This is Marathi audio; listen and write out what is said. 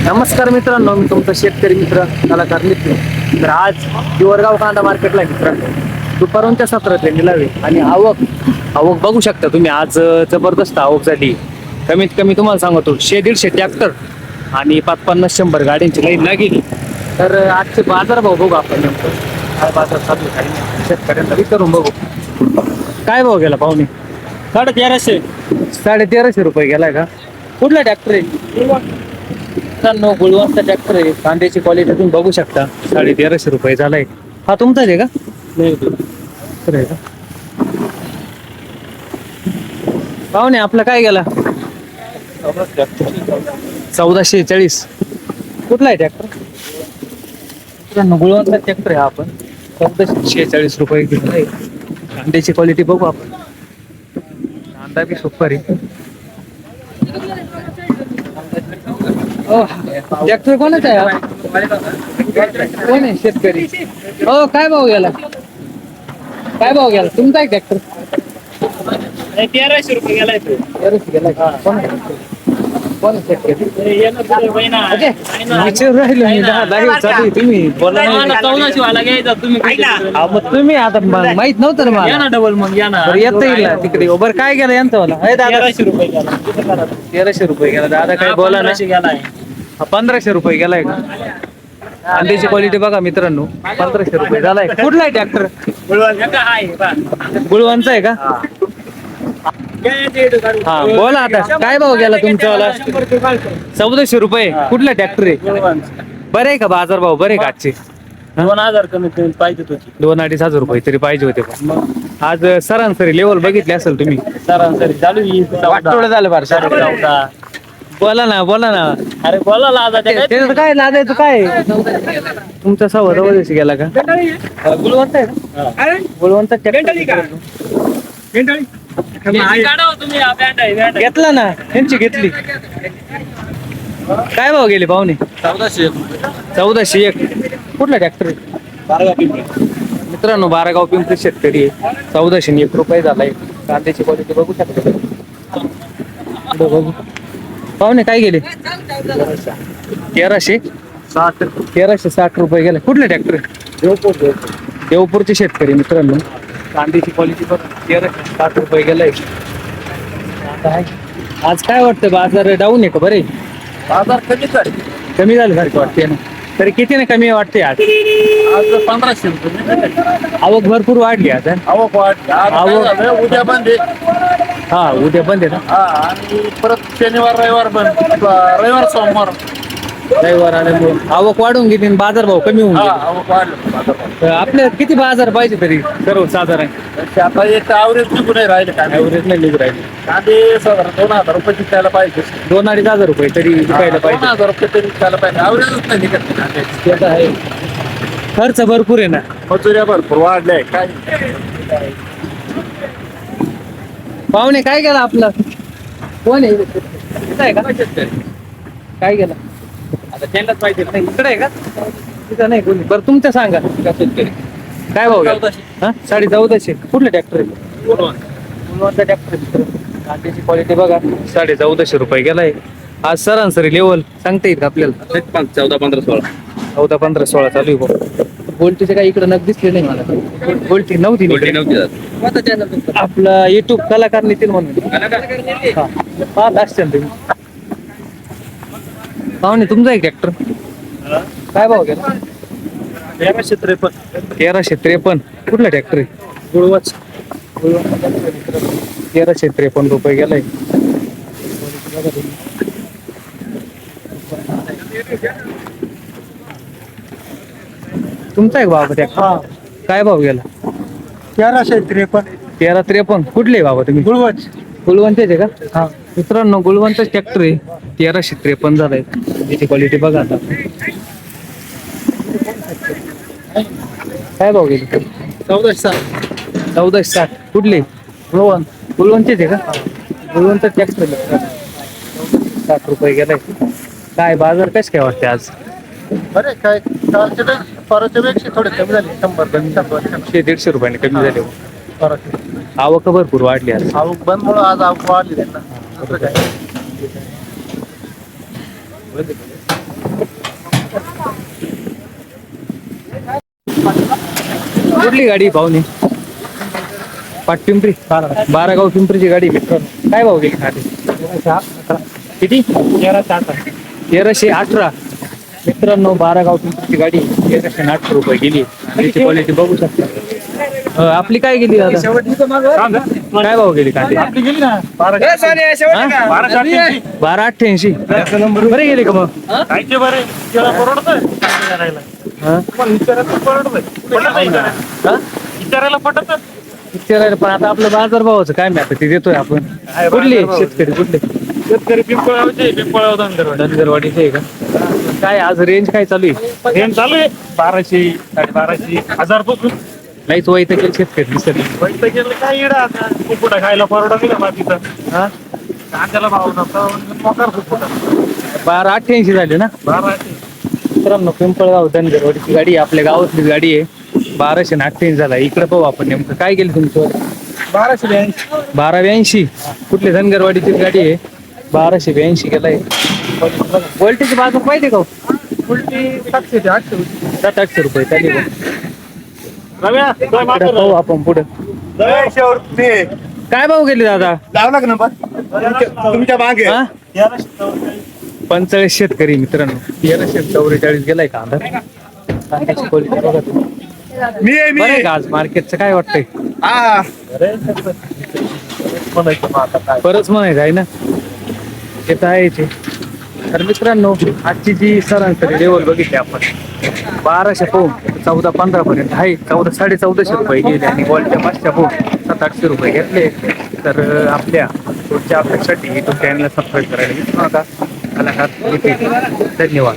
नमस्कार मित्रांनो, मी तुमचा शेतकरी मित्र कलाकार मित्र. तर आज हिवरगाव कांदा मार्केटला मित्रांनो दुपारच्या सत्रातले निलावे आणि आवक बघू शकता तुम्ही. आज जबरदस्त आवक झाली. कमीत कमी तुम्हाला सांगतो 100-150 ट्रॅक्टर आणि 50-50-100 गाड्यांची लाईन लागली. तर आजचे बाजार भाव बघू आपण नेमकं काय बाजार चालू आहे, काही शेतकऱ्यांना विचारून बघू. काय भाव गेला पाहुणे? 1350. 1350 रुपये गेलाय का? कुठला ट्रॅक्टर आहे? मित्रांनो गुळवंत ट्रॅक्टर आहे. कांद्याची क्वालिटी तुम्ही बघू शकता. 1350 रुपये झालाय. हा तुमचाच आहे का? खरं आहे का? पाहुणे आपला काय गेला? 1440. कुठला आहे ट्रॅक्टर? मित्रांनो गुळवंत ट्रॅक्टर आहे. आपण 1446 रुपये घेतलाय. कांद्याची क्वालिटी बघू आपण. कांदा बी सुपर आहे. ट्रॅक्टर कोणाचा आहे? कोण आहे शेतकरी? हो काय भाव गेला? काय भाव गेला तुमचा आहे ट्रॅक्टर? 1300 रुपये गेलाय तो. गेला का? कोण शेतकरी? विचार राहिलो मी. लाईव्ह चालू आहे. तुम्ही बोला ना. 1400 वाला घ्यायचा तुम्ही. मग तुम्ही आता माहित नव्हतं ना या मला. ना डबल मग या ना. बरं येता येईल ना तिकडे. बरं काय गेलं यांचं मला? 1300 रुपये गेला. 1300 रुपये गेला. दादा काय बोला ना. 1500 गेलाय. 1500 रुपये गेलाय का? कांद्याची क्वालिटी बघा मित्रांनो. 1500 रुपये झालाय. कुठला आहे ट्रॅक्टर? गुळवंचा आहे का? हा बोला आता. काय भाव गेला तुमच्यावाला? 1400 रुपये. कुठला ट्रॅक्टर आहे? बरं आहे का बाजार भाव? बरे का आजचे? 2000 कमी पाहिजे तुझी. 2-2.5 हजार रुपये तरी पाहिजे होते का? आज सरासरी लेवल बघितली असेल तुम्ही. सरासरी चालू आहे. वाटोळं झालं बरं. 14. बोला ना. अरे बोला लाजा त्याच्यात काय लादायचं काय? तुमचा 1400 गेला का? गुळवंत आहे का? गुळवंत घेतला ना. यांची घेतली. काय भाव गेले पाहुणे? 1401. कुठला ट्रॅक्टर आहे? मित्रांनो 12 पिंपरी शेतकरी आहे. 1401 रुपये झालाय. कांद्याची क्वालिटी बघू शकता. बघू पाहुणे काय गेले? 1360 रुपये गेले. कुठले ट्रॅक्टर? देवपूरचे शेतकरी मित्रांनो. कांद्याची क्वालिटी बघ. 1360 रुपये गेलाय. आज काय वाटतं बाजार डाऊन आहे का? बरे बाजार कमी झाले सारखं वाटते ना. तरी किती ना कमी वाटते आज? 1500 रुपये. आवक भरपूर वाढली आज. आवक वाढ उद्या बंद आहे. हा उद्या बंद आहे ना. हा आणि परत शनिवार रविवार बंद. रविवार सोमवार रविवार आल्यामुळे आवक वाढून गेली आणि बाजार भाव कमी होऊन गेले. आवक वाढलं. तर आपल्याला किती बाजार पाहिजे तरी सर्वसाधारण? आता एक ॲव्हरेज निघून नाही राहिले काय ॲव्हरेज नाही निघू राहिले. कांदे साधारण 2000 रुपये विकायला पाहिजे. 2-2.5 हजार रुपये तरी विकायला पाहिजे. 2000 रुपये तरी विकायला पाहिजे. ॲव्हरेजच नाही निघत कांद्याची. ते तर आहे. खर्च भरपूर आहे ना. मजुऱ्या भरपूर वाढल्या काय. पाहुणे काय केलं आपलं? कोण आहे? इथं आहे का? काय केलं? आता त्यांनाच पाहिजे. नाही इकडे आहे का? तिथं नाही कोणी. बरं तुमचं सांगा. काय भाव गेला? 1450. कुठलं ट्रॅक्टर आहे? गुळवंत ट्रॅक्टर मित्र. कांद्याची क्वालिटी बघा. 1450 रुपये गेलाय. आज सरासरी लेवल सांगता येईल का आपल्याला? 14-15-16. 14-15-16 चालू आहे भाऊ. गोल्टीचे काही इकडे नग दिसले नाही मला. गोल्टी नव्हती इकडे. आपलं युट्यूब कलाकार नितीन म्हणून पाहत असतील तुम्ही. पाहुणे तुमचा एक ट्रॅक्टर काय भाव गेला? 1353. कुठला ट्रॅक्टर आहे? गुळवच. 1353 रुपये गेलाय. तुमचा एक बाबा ट्रॅक्टर काय भाव गेला? 1353. 1353. कुठले बाबा तुम्ही? गुळवच. गुळवंतच आहे का? हा मित्रांनो गुळवंतच ट्रॅक्टर आहे. 1353 झालाय. त्याची क्वालिटी बघा आता. काय भाव गेली? 1460. कुठले? गुळवंतच आहे का? गुळवंत ट्रॅक्टर 60 रुपये गेलाय. काय बाजार कस काय वाटते आज? बरे काय परवाच्या पेक्षा थोडे कमी झाले. 100-150 रुपयाने कमी झाले. आवक भरपूर वाढली आज. आवक बंदमुळे आज आवक वाढली त्यांना. कुठली गाडी पाहुणे पाटपिंपरी बारागाव पिंपरीची गाडी मित्रांनो. काय भाव गेली खाली? किती? 1318 मित्रांनो. बारागाव पिंपरीची गाडी 1318 रुपये गेली. त्याची क्वालिटी बघू शकता. आपली काय गेली दादा? काय भाव गेली कांदे? 1288. बरे गेले का मग? विचारायला पटत विचारायला पण आता आपलं बाजार भावाचं काय मी आता ते देतोय आपण. कुठले शेतकरी कुठले? शेतकरी पिंपळगाव धनगरवाडीचे आहे का? काय आज रेंज काय चालू आहे? हे चालू आहे 1200 1250 1000 पासून. नाहीच वाईट केलं शेतकरी दिसत नाही. पैसे गेलं काय इडा आता कुकुटा खायला परवडा गेला मातीचा. हा कांद्याला भाव नव्हता मोकार कुकुटा 1288 झाले ना. 1200. मित्रांनो पिंपळगाव धनगरवाडीची गाडी आहे. आपल्या गावातली गाडी आहे. 1288 झाला. इकडे पाहू आपण नेमकं काय गेलं तुमचं. 1282. कुठले धनगरवाडीची गाडी आहे. 1282 गेलाय. क्वालिटीची बाजू पाहिजे का? उलटी 700 ते 800 होती. 700-800 रुपये चालेल. रव्या इकडे पाहू आपण पुढे काय भाव गेले दादा? लावला का नंबर तुमच्या मागे हा 45 शेतकरी मित्रांनो. 1344 गेलाय कांदा. कांद्याची क्वालिटी बघा तुम्ही. मी आहे बरं आहे का आज मार्केटचं काय वाटतंय? हा बरंच म्हणायचं आहे ना. ते तर आहे ते. तर मित्रांनो आजची जी सरासरी लेवल बघितली आपण 1200 पाहून 14-15 पर्यंत आहे. 1400-1450 रुपये गेले आणि बॉलच्या 500 पाहून 700-800 रुपये घेतले. तर आपल्या पुढच्या अपेक्षासाठी युट्यूब चॅनलला सबस्क्राईब करायला विसरू नका. धन्यवाद.